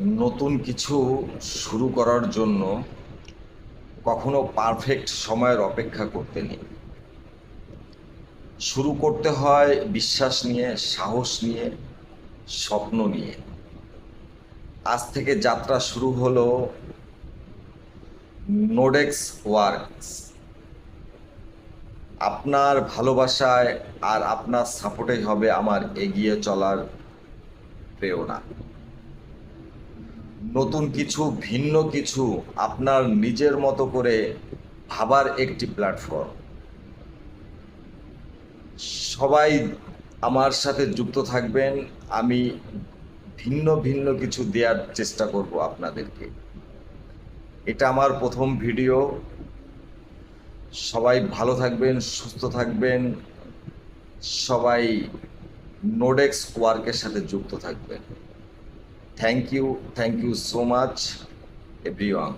নতুন কিছু শুরু করার জন্য কখনো পারফেক্ট সময়ের অপেক্ষা করতে নেই। শুরু করতে হয় বিশ্বাস নিয়ে, সাহস নিয়ে, স্বপ্ন নিয়ে। আজ থেকে যাত্রা শুরু হলো নোডেক্স ওয়ার্কস। আপনার ভালোবাসায় আর আপনার সাপোর্টেই হবে আমার এগিয়ে চলার প্রেরণা। নতুন কিছু, ভিন্ন কিছু, আপনার নিজের মতো করে ভাবার একটি প্ল্যাটফর্ম। সবাই আমার সাথে যুক্ত থাকবেন। আমি ভিন্ন ভিন্ন কিছু দেওয়ার চেষ্টা করব আপনাদেরকে। এটা আমার প্রথম ভিডিও। সবাই ভালো থাকবেন, সুস্থ থাকবেন। সবাই নোডেক্স ওয়ার্কের সাথে যুক্ত থাকবেন। Thank you so much everyone.